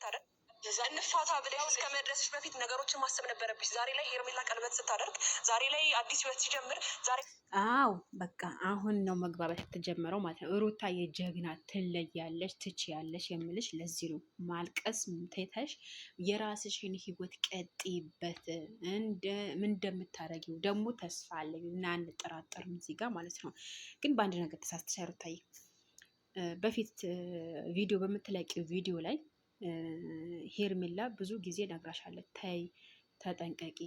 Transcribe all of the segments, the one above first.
ታደርግ እንፋታ ብለሽ እስከ መድረስሽ በፊት ነገሮችን ማሰብ ነበረብሽ። ዛሬ ላይ ሄርሜላ ቀለበት ስታደርግ፣ ዛሬ ላይ አዲስ ህይወት ሲጀምር፣ ዛሬ በቃ አሁን ነው መግባባት የተጀመረው ማለት ነው። ሩታዬ ጀግና፣ ትለያለሽ፣ ትችያለሽ የምልሽ ለዚህ ነው። ማልቀስ ትተሽ የራስሽን ህይወት ቀጥይበት። ምን እንደምታረጊው ደግሞ ተስፋ አለኝ እና አንጠራጠርም እዚህ ጋር ማለት ነው። ግን በአንድ ነገር ተሳስተሻል ሩታዬ። በፊት ቪዲዮ በምትለቂው ቪዲዮ ላይ ሄርሜላ ብዙ ጊዜ ነግራሻለች። ተይ፣ ተጠንቀቂ፣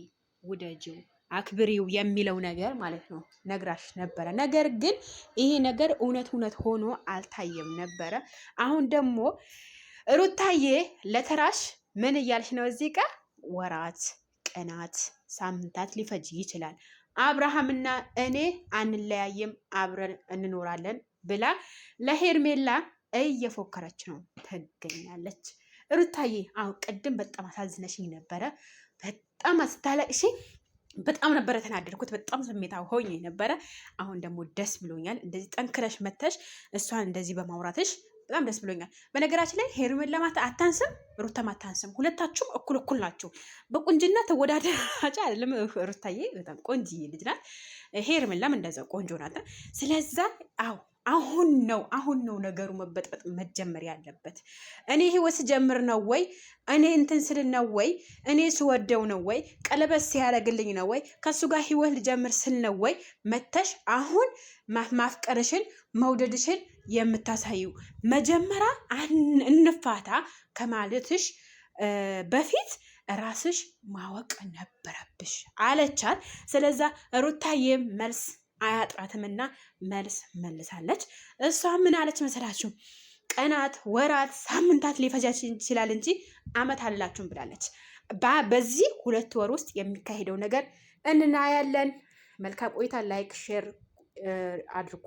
ውደጂው፣ አክብሪው የሚለው ነገር ማለት ነው ነግራሽ ነበረ። ነገር ግን ይሄ ነገር እውነት ሆኖ አልታየም ነበረ። አሁን ደግሞ ሩታዬ ለተራሽ ምን እያልሽ ነው? እዚህ ጋር ወራት፣ ቀናት፣ ሳምንታት ሊፈጅ ይችላል። አብርሃምና እኔ አንለያየም፣ አብረን እንኖራለን ብላ ለሄርሜላ እየፎከረች ነው ትገኛለች። ሩታዬ አሁን ቅድም በጣም አሳዝነሽኝ ነበረ። በጣም አስታለቅሽ። በጣም ነበረ ተናደድኩት። በጣም ስሜታዊ ሆኜ ነበረ። አሁን ደግሞ ደስ ብሎኛል። እንደዚህ ጠንክረሽ መተሽ እሷን እንደዚህ በማውራትሽ በጣም ደስ ብሎኛል። በነገራችን ላይ ሄርሜላ አታንስም፣ ሩታም አታንስም። ሁለታችሁም እኩል ናችሁ። በቁንጅና ተወዳደራችሁ አይደለም። ሩታዬ በጣም ቆንጅዬ ልጅ ናት። ሄርሜላም እንደዛው ቆንጆ ናት። ስለዛ አሁን ነው ነገሩ መበጥበጥ መጀመር ያለበት። እኔ ህይወት ስጀምር ነው ወይ እኔ እንትን ስል ነው ወይ እኔ ስወደው ነው ወይ ቀለበት ሲያደርግልኝ ነው ወይ ከሱ ጋር ህይወት ልጀምር ስል ነው ወይ መተሽ አሁን ማፍቀርሽን መውደድሽን የምታሳዩ? መጀመሪያ እንፋታ ከማለትሽ በፊት ራስሽ ማወቅ ነበረብሽ አለቻት። ስለዛ ሩታዬ መልስ አያጥራትምና መልስ መልሳለች። እሷ ምን አለች መሰላችሁ? ቀናት፣ ወራት፣ ሳምንታት ሊፈጃች ይችላል እንጂ አመት አላችሁም ብላለች። በዚህ 2 ወር ውስጥ የሚካሄደው ነገር እናያለን። መልካም ቆይታ። ላይክ ሼር አድርጉ።